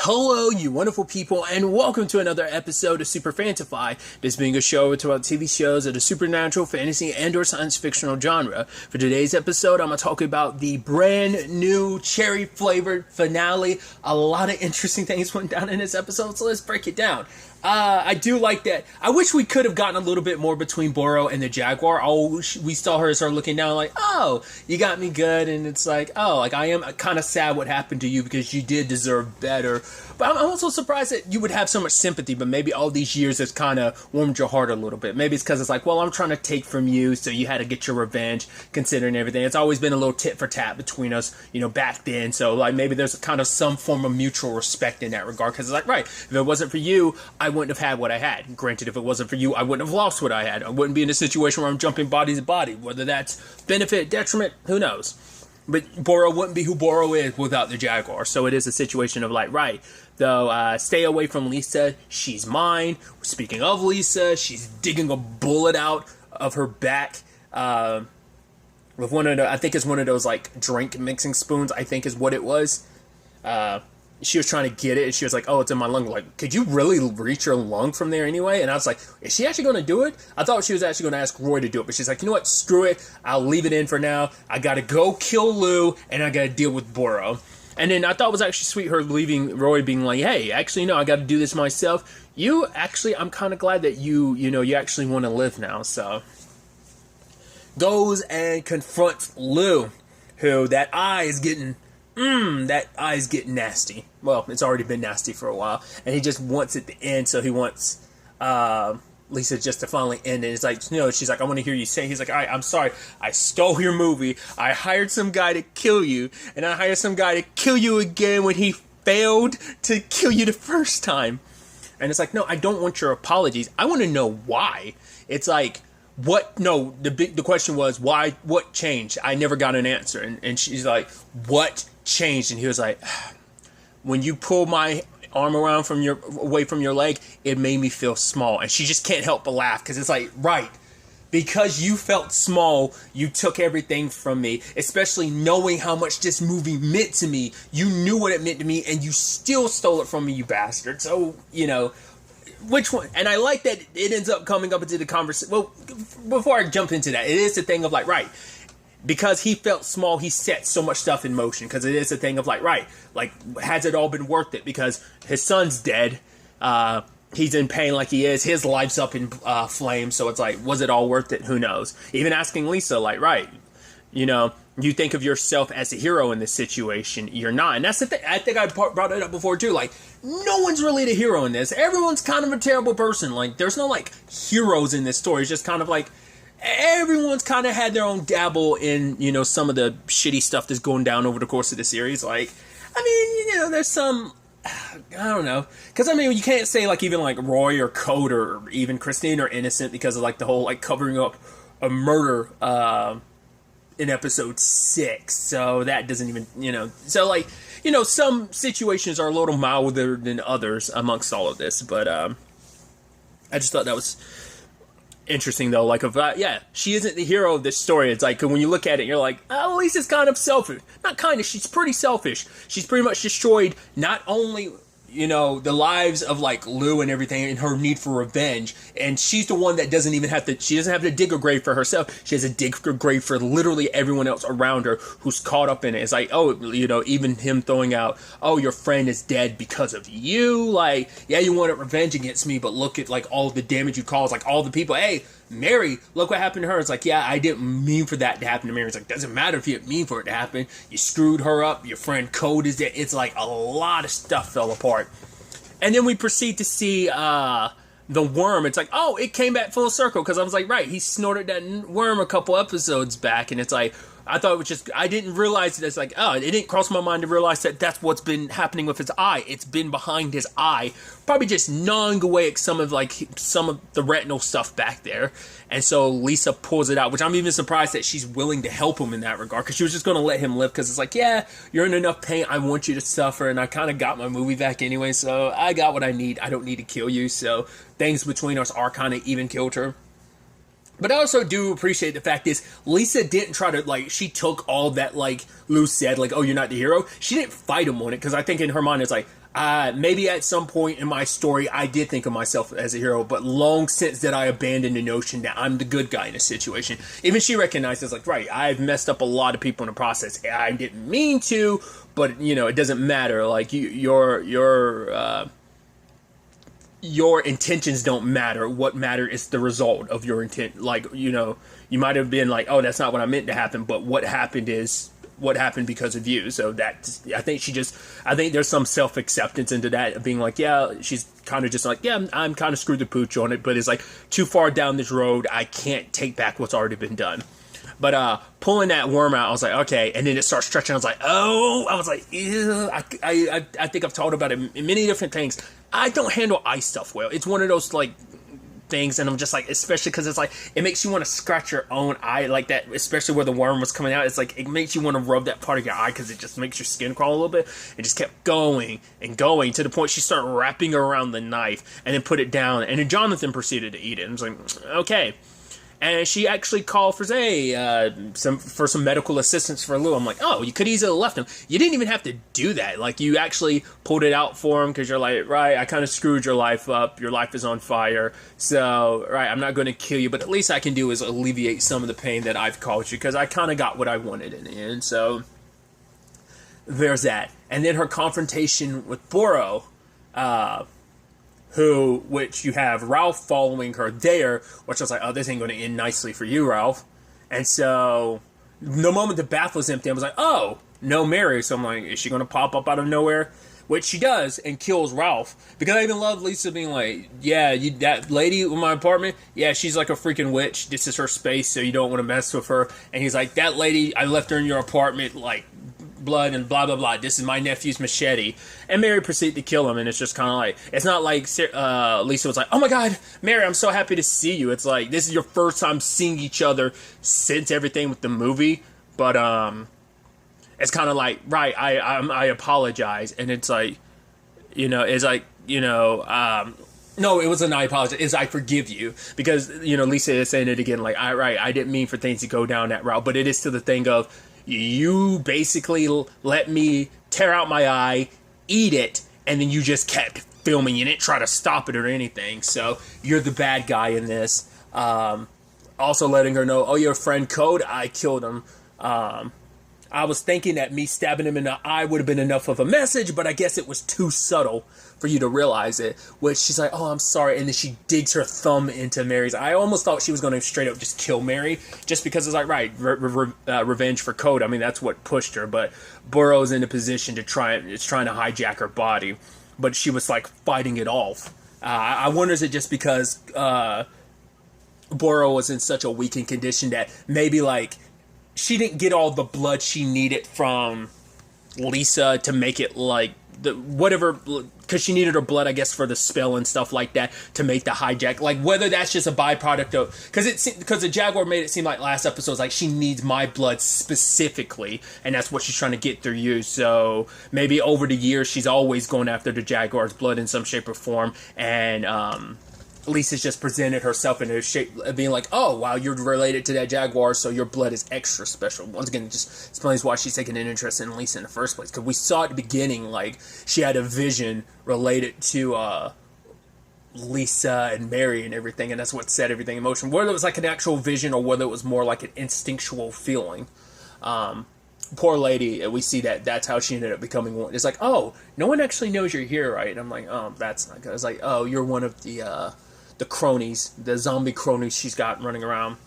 Hello, you wonderful people, and welcome to another episode of Super-Fanta-Fi, this being a show about TV shows of the supernatural, fantasy, and/or science fictional genre. For today's episode, I'm going to talk about the brand new cherry-flavored finale. A lot of interesting things went down in this episode, so let's break it down. I do like that. I wish we could have gotten a little bit more between Boro and the Jaguar. We saw her start looking down like, oh, you got me good. And it's like, oh, like I am kind of sad what happened to you because you did deserve better. But I'm also surprised that you would have so much sympathy, but maybe all these years has kind of warmed your heart a little bit. Maybe it's because it's like, well, I'm trying to take from you, so you had to get your revenge, considering everything. It's always been a little tit for tat between us, back then. So, like, maybe there's kind of some form of mutual respect in that regard, because it's like, right, if it wasn't for you, I wouldn't have had what I had. Granted, if it wasn't for you, I wouldn't have lost what I had. I wouldn't be in a situation where I'm jumping body to body. Whether that's benefit, detriment, who knows? But Boro wouldn't be who Boro is without the Jaguar. So it is a situation of like, right, though, stay away from Lisa. She's mine. Speaking of Lisa, she's digging a bullet out of her back with one of the, I think it's one of those like drink mixing spoons, I think is what it was. She was trying to get it, and she was like, oh, it's in my lung. Like, could you really reach your lung from there anyway? And I was like, is she actually going to do it? I thought she was actually going to ask Roy to do it, but she's like, you know what, screw it. I'll leave it in for now. I got to go kill Lou, and I got to deal with Boro. And then I thought it was actually sweet her leaving Roy being like, hey, actually, no, I got to do this myself. You actually, I'm kind of glad that you actually want to live now. So goes and confronts Lou, who that eye is getting nasty. Well, it's already been nasty for a while. And he just wants it to end, so he wants Lisa just to finally end it. It's like, she's like, I want to hear you say. He's like, all right, I'm sorry. I stole your movie. I hired some guy to kill you. And I hired some guy to kill you again when he failed to kill you the first time. And it's like, no, I don't want your apologies. I want to know why. It's like, the question was, why, what changed? I never got an answer. And she's like, what changed? And he was like, when you pull my arm around away from your leg, it made me feel small. And she just can't help but laugh, because it's like, right, because you felt small, you took everything from me, especially knowing how much this movie meant to me. You knew what it meant to me, and you still stole it from me, you bastard. So, which one? And I like that it ends up coming up into the conversation. Well, before I jump into that, it is the thing of like, right, because he felt small, he set so much stuff in motion. Because it is a thing of like, right, like, has it all been worth it? Because his son's dead. He's in pain like he is. His life's up in flames. So it's like, was it all worth it? Who knows? Even asking Lisa, like, right, you think of yourself as a hero in this situation. You're not. And that's the thing. I think I brought it up before too. Like, no one's really the hero in this. Everyone's kind of a terrible person. Like, there's no like heroes in this story. It's just kind of like, everyone's kind of had their own dabble in, some of the shitty stuff that's going down over the course of the series. Like, I mean, there's some, I don't know. Because, I mean, you can't say, like, even, like, Roy or Code or even Christine are innocent because of, like, the whole, like, covering up a murder in episode 6. So that doesn't even, So, like, some situations are a little milder than others amongst all of this. But I just thought that was interesting, though. Like, she isn't the hero of this story. It's like, when you look at it, you're like, oh, Lisa's kind of selfish. Not kind of, she's pretty selfish. She's pretty much destroyed not only, the lives of, like, Lou and everything, and her need for revenge. And she's the one that doesn't have to dig a grave for herself. She has to dig a grave for literally everyone else around her who's caught up in it. It's like, oh, even him throwing out, oh, your friend is dead because of you. Like, yeah, you wanted revenge against me, but look at, like, all the damage you caused. Like, all the people, hey, Mary, look what happened to her. It's like, yeah, I didn't mean for that to happen to Mary. It's like, doesn't matter if you didn't mean for it to happen. You screwed her up. Your friend Code is dead. It's like a lot of stuff fell apart. And then we proceed to see the worm. It's like, oh, it came back full circle. Because I was like, right, he snorted that worm a couple episodes back. And it's like, I thought it was just, I didn't realize that it's like, oh, it didn't cross my mind to realize that that's what's been happening with his eye. It's been behind his eye. Probably just gnawing away at some of the retinal stuff back there. And so Lisa pulls it out, which I'm even surprised that she's willing to help him in that regard. Because she was just going to let him live. Because it's like, yeah, you're in enough pain. I want you to suffer. And I kind of got my movie back anyway. So I got what I need. I don't need to kill you. So things between us are kind of even killed her. But I also do appreciate the fact is Lisa didn't try to, like, she took all that, like, Lou said, like, oh, you're not the hero. She didn't fight him on it, because I think in her mind it's like, maybe at some point in my story I did think of myself as a hero, but long since that I abandoned the notion that I'm the good guy in a situation. Even she recognizes, like, right, I've messed up a lot of people in the process. I didn't mean to, but, you know, it doesn't matter. Like, your intentions don't matter. What matters is the result of your intent. Like, you know, you might have been like, oh, that's not what I meant to happen, but what happened is what happened because of you. So that, I think there's some self-acceptance into that, of being like, yeah, she's kind of just like, yeah, I'm kind of screwed the pooch on it, but it's like too far down this road. I can't take back what's already been done. But pulling that worm out, I was like, okay. And then it starts stretching. I was like, oh. I was like, ew. I think I've talked about it in many different things. I don't handle ice stuff well. It's one of those, like, things, and I'm just like, especially because it's like, it makes you want to scratch your own eye like that, especially where the worm was coming out. It's like, it makes you want to rub that part of your eye because it just makes your skin crawl a little bit. It just kept going and going to the point she started wrapping around the knife and then put it down. And then Jonathan proceeded to eat it. And I was like, okay. And she actually called for some medical assistance for Lou. I'm like, oh, you could easily have left him. You didn't even have to do that. Like, you actually pulled it out for him because you're like, right, I kind of screwed your life up. Your life is on fire. So, right, I'm not going to kill you, but at least I can do is alleviate some of the pain that I've caused you, because I kind of got what I wanted in the end. So, there's that. And then her confrontation with Boro, which you have Ralph following her there, which I was like, oh, this ain't going to end nicely for you, Ralph. And so, the moment the bath was empty, I was like, oh, no Mary. So I'm like, is she going to pop up out of nowhere? Which she does, and kills Ralph. Because I even love Lisa being like, yeah, that lady in my apartment, yeah, she's like a freaking witch. This is her space, so you don't want to mess with her. And he's like, that lady, I left her in your apartment, like, blood and blah blah blah, this is my nephew's machete. And Mary proceeded to kill him, and it's just kind of like, it's not like Lisa was like, oh my god, Mary, I'm so happy to see you. It's like, this is your first time seeing each other since everything with the movie. But it's kind of like, right, I apologize. And it's like, you know, it's like, you know, no, it wasn't I apologize, it's I forgive you. Because, you know, Lisa is saying it again, like, I didn't mean for things to go down that route, but it is still the thing of, you basically let me tear out my eye, eat it, and then you just kept filming. You didn't try to stop it or anything. So you're the bad guy in this. Also letting her know, oh, your friend Code, I killed him. I was thinking that me stabbing him in the eye would have been enough of a message, but I guess it was too subtle for you to realize it. Which she's like, oh, I'm sorry. And then she digs her thumb into Mary's. I almost thought she was going to straight up just kill Mary, just because it's like, right, revenge for Code. I mean, that's what pushed her. But Burrow's in a position to trying to hijack her body. But she was like fighting it off. I wonder, is it just because Burrow was in such a weakened condition that maybe like she didn't get all the blood she needed from Lisa to make it like because she needed her blood, I guess, for the spell and stuff like that to make the hijack. Like, whether that's just a byproduct of, because the Jaguar made it seem like last episode was like, she needs my blood specifically, and that's what she's trying to get through you. So maybe over the years she's always going after the Jaguar's blood in some shape or form, and Lisa's just presented herself in a shape of being like, oh, wow, you're related to that Jaguar, so your blood is extra special. Once again, it just explains why she's taking an interest in Lisa in the first place. Because we saw at the beginning, like, she had a vision related to Lisa and Mary and everything, and that's what set everything in motion. Whether it was like an actual vision or whether it was more like an instinctual feeling. Poor lady, we see that's how she ended up becoming one. It's like, oh, no one actually knows you're here, right? And I'm like, oh, that's not good. It's like, oh, you're one of the cronies, the zombie cronies she's got running around.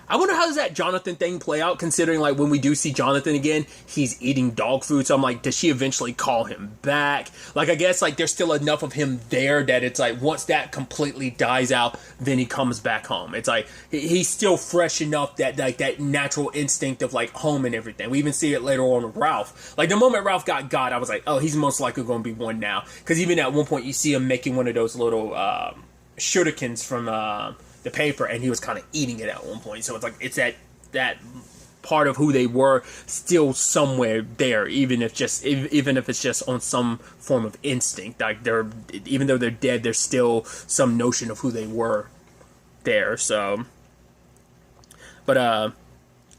I wonder how does that Jonathan thing play out, considering, like, when we do see Jonathan again, he's eating dog food. So I'm like, does she eventually call him back? Like, I guess, like, there's still enough of him there that it's like, once that completely dies out, then he comes back home. It's like, he's still fresh enough that, like, that natural instinct of, like, home and everything. We even see it later on with Ralph. Like, the moment Ralph got God, I was like, oh, he's most likely going to be one now. Because even at one point, you see him making one of those little shurikens from the paper, and he was kind of eating it at one point. So it's like, it's that part of who they were still somewhere there, even if it's just on some form of instinct. Like, even though they're dead, there's still some notion of who they were. there. So, but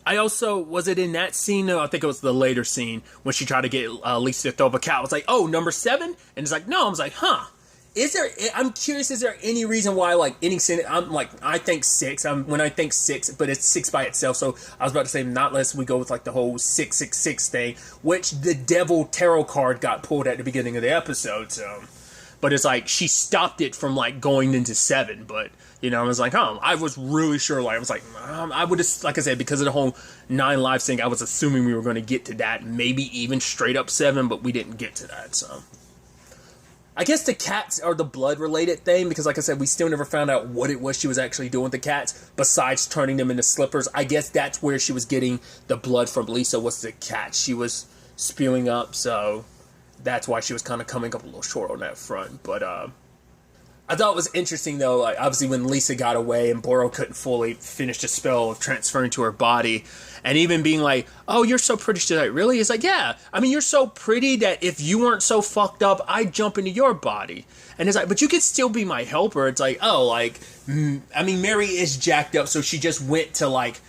I also, was it in that scene? No, I think it was the later scene when she tried to get Lisa to throw up a cat. I was like, oh, number 7? And it's like, no. I was like, huh. I'm curious, is there any reason why, like, any scene, I'm like, I think 6, when I think 6, but it's 6 by itself, so I was about to say, not unless we go with, like, the whole 666 thing, which the Devil Tarot card got pulled at the beginning of the episode, so, but it's like, she stopped it from, like, going into 7, but, you know, I was like, oh, I was really sure, like, I was like, I would have, like I said, because of the whole 9 Lives thing, I was assuming we were going to get to that, maybe even straight up 7, but we didn't get to that, so. I guess the cats are the blood-related thing, because like I said, we still never found out what it was she was actually doing with the cats, besides turning them into slippers. I guess that's where she was getting the blood from Lisa, was the cat she was spewing up, so that's why she was kind of coming up a little short on that front. But I thought it was interesting, though, like, obviously when Lisa got away and Boro couldn't fully finish the spell of transferring to her body, and even being like, oh, you're so pretty. She's like, really? It's like, yeah. I mean, you're so pretty that if you weren't so fucked up, I'd jump into your body. And it's like, but you could still be my helper. It's like, oh, like, I mean, Mary is jacked up, so she just went to, like,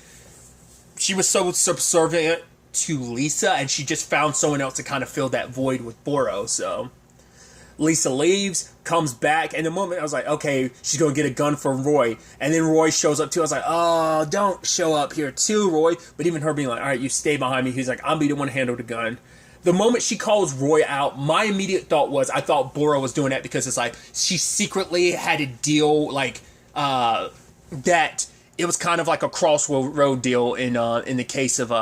she was so subservient to Lisa, and she just found someone else to kind of fill that void with Boro, so. Lisa leaves, comes back, and the moment I was like, okay, she's going to get a gun for Roy, and then Roy shows up too. I was like, oh, don't show up here too, Roy. But even her being like, all right, you stay behind me. He's like, I'll be the one to handle the gun. The moment she calls Roy out, my immediate thought was, I thought Boro was doing that because it's like, she secretly had a deal, like, that it was kind of like a crossroad deal in the case of,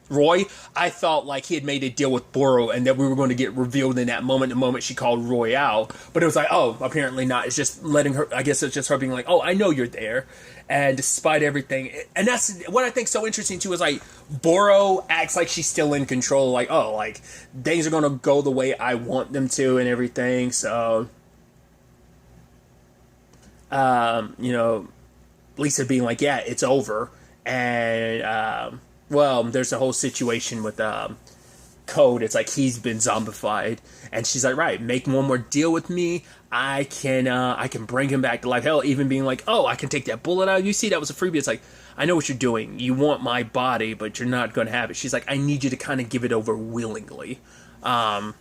Roy. I thought like he had made a deal with Boro and that we were going to get revealed in that moment, the moment she called Roy out. But it was like, oh, apparently not. It's just letting her, I guess it's just her being like, oh, I know you're there. And despite everything, and that's what I think so interesting too, is like Boro acts like she's still in control, like, oh, like things are going to go the way I want them to and everything. So, you know, Lisa being like, yeah, it's over. And, well, there's a whole situation with Code. It's like he's been zombified, and she's like, right, make one more deal with me. I can bring him back to life. Hell, even being like, oh, I can take that bullet out. You see, that was a freebie. It's like, I know what you're doing. You want my body, but you're not going to have it. She's like, I need you to kind of give it over willingly. But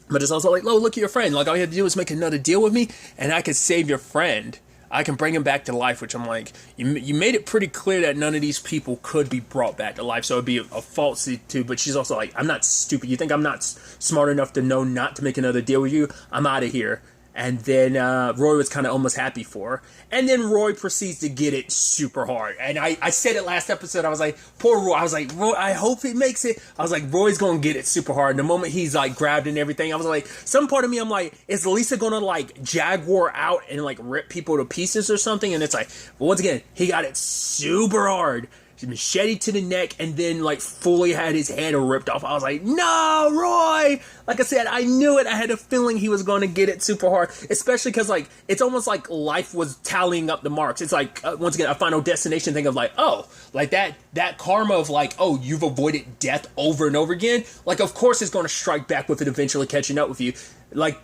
it's also like, oh, look at your friend. Like, all you have to do is make another deal with me, and I can save your friend. I can bring him back to life, which I'm like, you made it pretty clear that none of these people could be brought back to life, so it'd be a falsity too. But she's also like, I'm not stupid. You think I'm not smart enough to know not to make another deal with you? I'm out of here. And then Roy was kind of almost happy for her. And then Roy proceeds to get it super hard. And I said it last episode. I was like, poor Roy. I was like, Roy, I hope he makes it. I was like, Roy's going to get it super hard. And the moment he's like grabbed and everything, I was like, some part of me, I'm like, is Lisa going to like Jaguar out and like rip people to pieces or something? And it's like, well, once again, he got it super hard. Machete to the neck, and then like fully had his head ripped off. I was like, no, Roy! Like I said, I knew it. I had a feeling he was going to get it super hard, especially because like it's almost like life was tallying up the marks. It's like once again a Final Destination thing of like, oh, like that karma of like, oh, you've avoided death over and over again. Like, of course it's going to strike back with it eventually catching up with you. Like,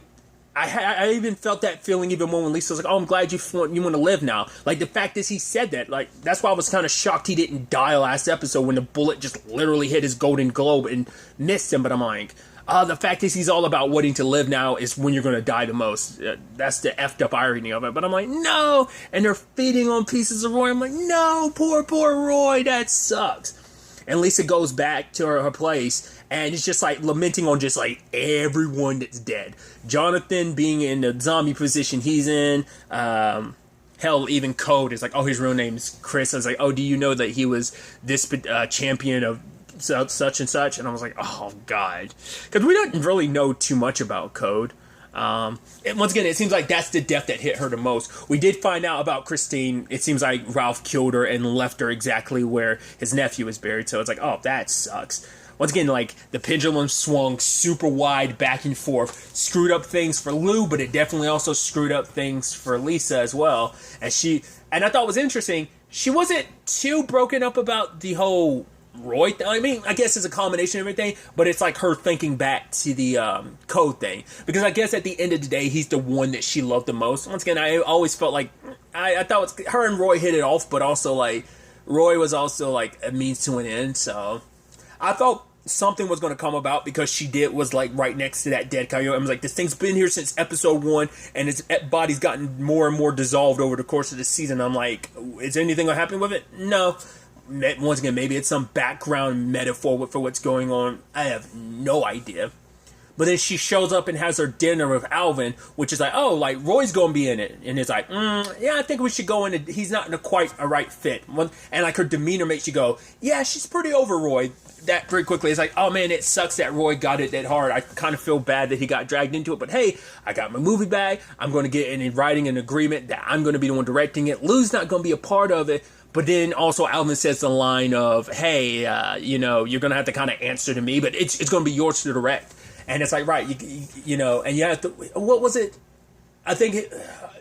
I even felt that feeling even more when Lisa was like, oh, I'm glad you want to live now. Like, the fact is he said that. Like, that's why I was kind of shocked he didn't die last episode when the bullet just literally hit his golden globe and missed him. But I'm like, the fact is he's all about wanting to live now is when you're going to die the most. That's the effed up irony of it. But I'm like, no. And they're feeding on pieces of Roy. I'm like, no, poor Roy. That sucks. And Lisa goes back to her place, and it's just like lamenting on just like everyone that's dead. Jonathan being in the zombie position he's in. Hell, even Code is like, oh, his real name's Chris. I was like, oh, do you know that he was this champion of such and such? And I was like, oh, God. Because we don't really know too much about Code. And once again, it seems like that's the death that hit her the most. We did find out about Christine. It seems like Ralph killed her and left her exactly where his nephew is buried. So it's like, oh, that sucks. Once again, like, the pendulum swung super wide back and forth. Screwed up things for Lou, but it definitely also screwed up things for Lisa as well. And I thought it was interesting, she wasn't too broken up about the whole Roy. I mean, I guess it's a combination of everything, but it's like her thinking back to the code thing, because I guess at the end of the day, he's the one that she loved the most. Once again, I always felt like I thought her and Roy hit it off, but also like Roy was also like a means to an end. So I thought something was going to come about, because she was like right next to that dead coyote. I was like, this thing's been here since episode 1, and its body's gotten more and more dissolved over the course of the season. I'm like, is anything going to happen with it? No. Once again, maybe it's some background metaphor for what's going on. I have no idea. But then she shows up and has her dinner with Alvin, which is like, oh, like, Roy's going to be in it. And it's like, yeah, I think we should go in. He's not in quite a right fit. And like her demeanor makes you go, yeah, she's pretty over Roy. That pretty quickly. It's like, oh man, it sucks that Roy got it that hard. I kind of feel bad that he got dragged into it. But hey, I got my movie back. I'm going to get in writing an agreement that I'm going to be the one directing it. Lou's not going to be a part of it. But then also Alvin says the line of, hey, you're going to have to kind of answer to me, but it's going to be yours to direct. And it's like, right, you know, and you have to, what was it? I think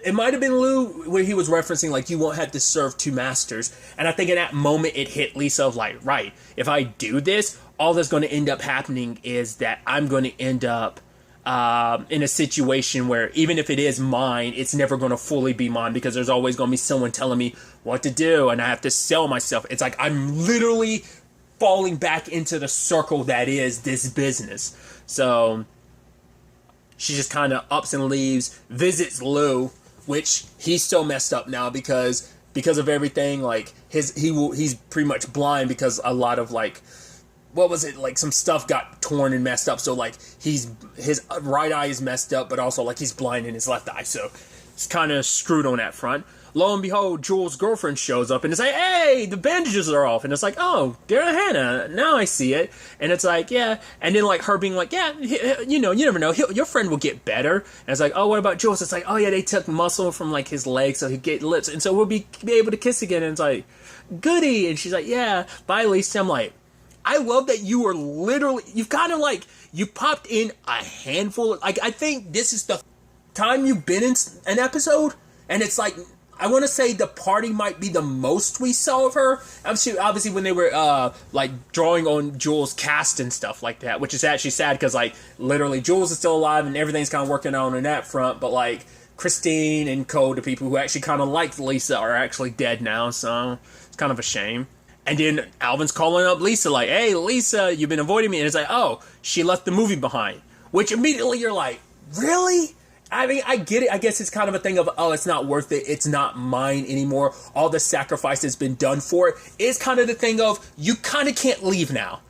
it might have been Lou where he was referencing, like, you won't have to serve two masters. And I think in that moment it hit Lisa of like, right, if I do this, all that's going to end up happening is that I'm going to end up in a situation where even if it is mine, it's never going to fully be mine, because there's always going to be someone telling me what to do, and I have to sell myself. It's like I'm literally falling back into the circle that is this business. So she just kind of ups and leaves, visits Lou, which he's so messed up now because of everything. Like he's pretty much blind because a lot of like, what was it, like some stuff got torn and messed up, so like his right eye is messed up, but also like he's blind in his left eye, so it's kind of screwed on that front. Lo and behold, Jules' girlfriend shows up and it's like, hey, the bandages are off, and it's like, oh, dear Hannah, now I see it. And it's like, yeah, and then like her being like, yeah, you know, you never know, your friend will get better. And it's like, oh, what about Jules? It's like, oh yeah, they took muscle from like his legs so he'd get lips, and so we'll be able to kiss again. And it's like, goody. And she's like, yeah, bye Lisa. I'm like, I love that you were literally, you've kind of like, you popped in a handful of, like, I think this is the time you've been in an episode, and it's like, I want to say the party might be the most we saw of her. Obviously when they were, like, drawing on Jules' cast and stuff like that, which is actually sad, because, like, literally Jules is still alive, and everything's kind of working on that front, but, like, Christine and Co, the people who actually kind of liked Lisa, are actually dead now, so it's kind of a shame. And then Alvin's calling up Lisa like, hey, Lisa, you've been avoiding me. And it's like, oh, she left the movie behind. Which immediately you're like, really? I mean, I get it. I guess it's kind of a thing of, oh, it's not worth it. It's not mine anymore. All the sacrifice has been done for it. It's kind of the thing of, you kind of can't leave now.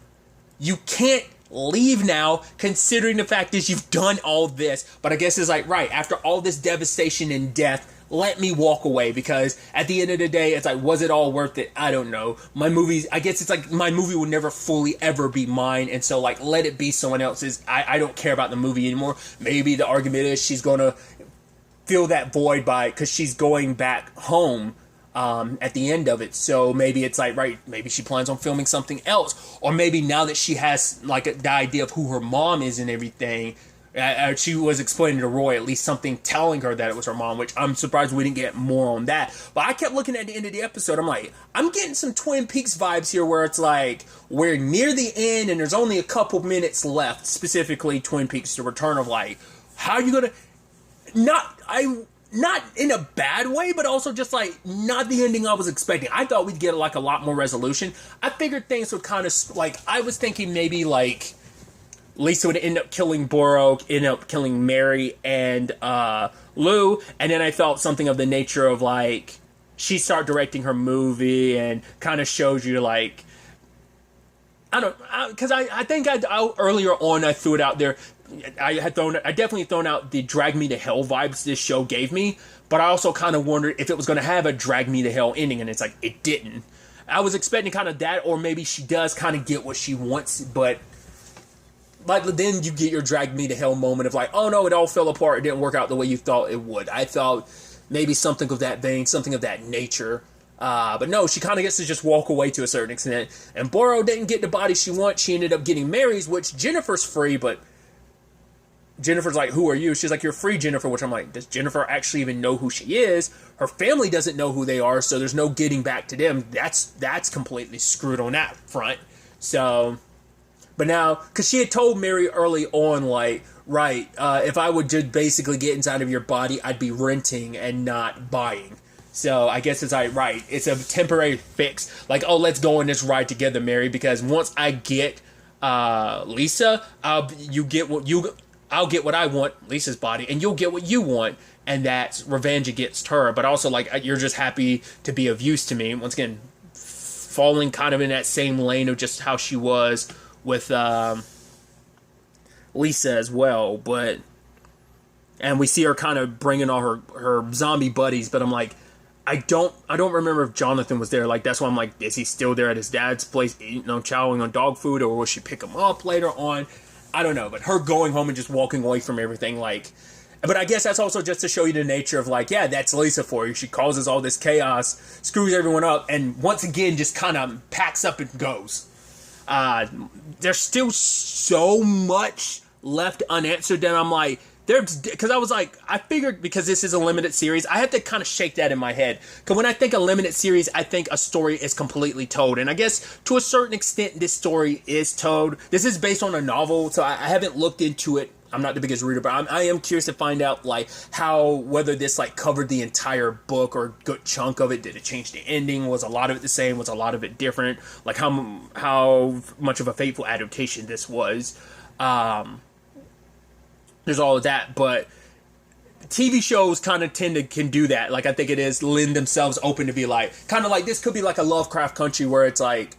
You can't leave now, considering the fact is you've done all this. But I guess it's like, right, after all this devastation and death, let me walk away, because at the end of the day, it's like, was it all worth it? I don't know. I guess it's like my movie will never fully ever be mine, and so like, let it be someone else's. I don't care about the movie anymore. Maybe the argument is she's gonna fill that void because she's going back home at the end of it. So maybe it's like, right, maybe she plans on filming something else, or maybe now that she has like the idea of who her mom is and everything, she was explaining to Roy at least something telling her that it was her mom, which I'm surprised we didn't get more on that. But I kept looking at the end of the episode, I'm like, I'm getting some Twin Peaks vibes here, where it's like, we're near the end and there's only a couple minutes left, specifically Twin Peaks: The Return, of like, how are you gonna, not in a bad way, but also just like, not the ending I was expecting. I thought we'd get like a lot more resolution. I figured things would kind of, like, I was thinking maybe like, Lisa would end up killing Boro, end up killing Mary and Lou, and then I felt something of the nature of like, she start directing her movie and kind of shows you like, because I think earlier on I threw it out there, I definitely thrown out the Drag Me to Hell vibes this show gave me, but I also kind of wondered if it was going to have a Drag Me to Hell ending, and it's like, it didn't. I was expecting kind of that, or maybe she does kind of get what she wants, but like, then you get your Drag Me to Hell moment of like, oh no, it all fell apart, it didn't work out the way you thought it would. I thought maybe something of that vein, something of that nature. But no, she kind of gets to just walk away to a certain extent. And Boro didn't get the body she wants. She ended up getting Mary's, which Jennifer's free, but Jennifer's like, who are you? She's like, you're free, Jennifer, which I'm like, does Jennifer actually even know who she is? Her family doesn't know who they are, so there's no getting back to them. That's completely screwed on that front. So, but now, because she had told Mary early on, like, right, if I would just basically get inside of your body, I'd be renting and not buying. So I guess it's like, right, it's a temporary fix. Like, oh, let's go on this ride together, Mary, because once I get Lisa, I'll get what I want, Lisa's body, and you'll get what you want, and that's revenge against her. But also, like, you're just happy to be of use to me. Once again, falling kind of in that same lane of just how she was with Lisa as well. And we see her kind of bringing all her zombie buddies, but I'm like, I don't remember if Jonathan was there. Like, that's why I'm like, is he still there at his dad's place, chowing on dog food, or will she pick him up later on? I don't know. But her going home and just walking away from everything, like, but I guess that's also just to show you the nature of, like, yeah, that's Lisa for you. She causes all this chaos, screws everyone up, and once again just kind of packs up and goes. There's still so much left unanswered that I'm like, because I was like, I figured because this is a limited series, I have to kind of shake that in my head. Because when I think a limited series, I think a story is completely told. And I guess to a certain extent, this story is told. This is based on a novel, so I haven't looked into it. I'm not the biggest reader, but I am curious to find out, like, whether this, like, covered the entire book or a good chunk of it. Did it change the ending? Was a lot of it the same? Was a lot of it different? Like, how much of a faithful adaptation this was. There's all of that, but TV shows kind of can do that. Like, I think it is lend themselves open to be like, kind of like, this could be like a Lovecraft Country, where it's like,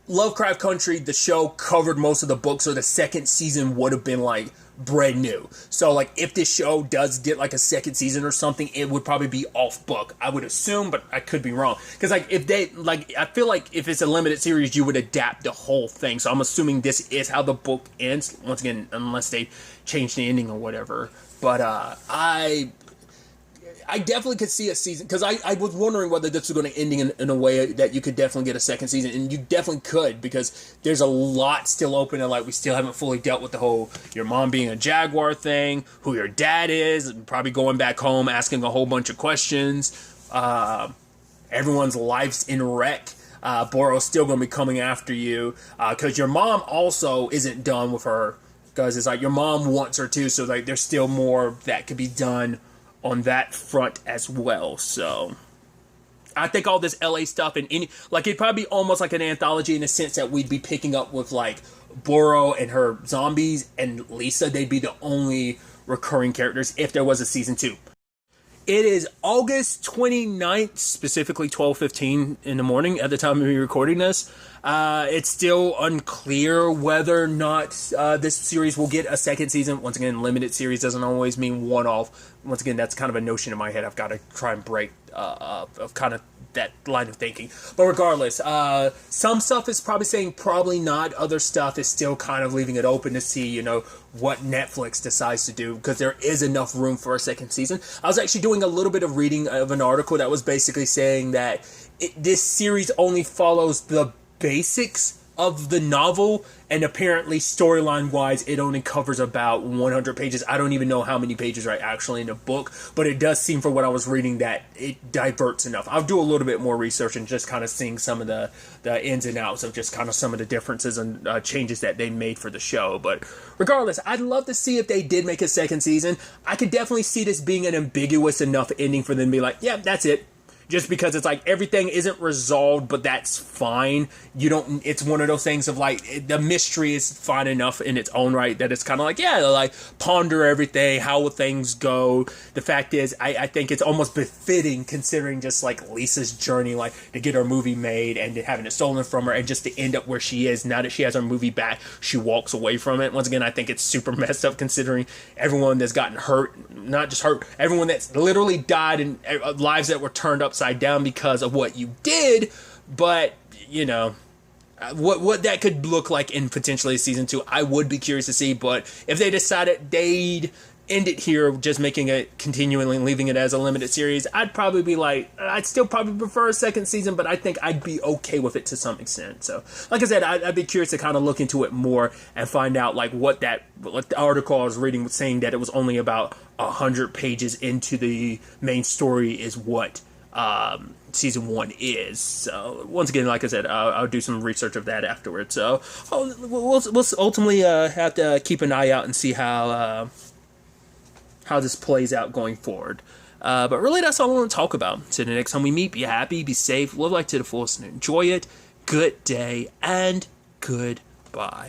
Lovecraft Country, the show covered most of the books, so the second season would have been like brand new. So, like, if this show does get like a second season or something, it would probably be off book, I would assume, but I could be wrong. Because, like, if they, like, I feel like if it's a limited series, you would adapt the whole thing. So I'm assuming this is how the book ends, once again, unless they change the ending or whatever. But I definitely could see a season, because I was wondering whether this was going to end in a way that you could definitely get a second season, and you definitely could, because there's a lot still open, and, like, we still haven't fully dealt with the whole your mom being a jaguar thing, who your dad is, probably going back home asking a whole bunch of questions, everyone's life's in wreck. Boro's still going to be coming after you, because your mom also isn't done with her, because it's like your mom wants her too, so, like, there's still more that could be done on that front as well. So I think all this LA stuff and it'd probably be almost like an anthology in the sense that we'd be picking up with, like, Boro and her zombies, and Lisa, they'd be the only recurring characters if there was a season 2. It is August 29th, specifically 12:15 in the morning at the time of me recording this. It's still unclear whether or not this series will get a second season. Once again, limited series doesn't always mean one-off. Once again, that's kind of a notion in my head I've got to try and break of kind of that line of thinking. But regardless, some stuff is probably saying probably not. Other stuff is still kind of leaving it open to see, what Netflix decides to do, because there is enough room for a second season. I was actually doing a little bit of reading of an article that was basically saying that this series only follows the basics of the novel, and apparently storyline wise it only covers about 100 pages. I don't even know how many pages are actually in the book, but it does seem, for what I was reading, that it diverts enough. I'll do a little bit more research and just kind of seeing some of the ins and outs of just kind of some of the differences and changes that they made for the show. But regardless, I'd love to see if they did make a second season. I could definitely see this being an ambiguous enough ending for them to be like, yeah, that's it. Just because it's like everything isn't resolved, but that's fine. It's one of those things of, like, the mystery is fine enough in its own right that it's kind of like, yeah, like, ponder everything, how will things go. The fact is, I think it's almost befitting, considering just, like, Lisa's journey, like, to get her movie made and having it stolen from her, and just to end up where she is now that she has her movie back, she walks away from it. Once again, I think it's super messed up, considering everyone that's gotten hurt, not just hurt, everyone that's literally died, and lives that were turned upside down because of what you did. But what that could look like in potentially season 2, I would be curious to see. But if they decided they'd end it here, just making it continually leaving it as a limited series, I'd probably be like, I'd still probably prefer a second season, but I think I'd be okay with it to some extent. So, like I said, I'd be curious to kind of look into it more and find out, like, what the article I was reading was saying, that it was only about 100 pages into the main story is what season 1 is. So once again, like I said, I'll do some research of that afterwards. So we'll ultimately have to keep an eye out and see how this plays out going forward. But really, that's all I want to talk about. So the next time we meet, be happy, be safe, live life to the fullest, and enjoy it. Good day and goodbye.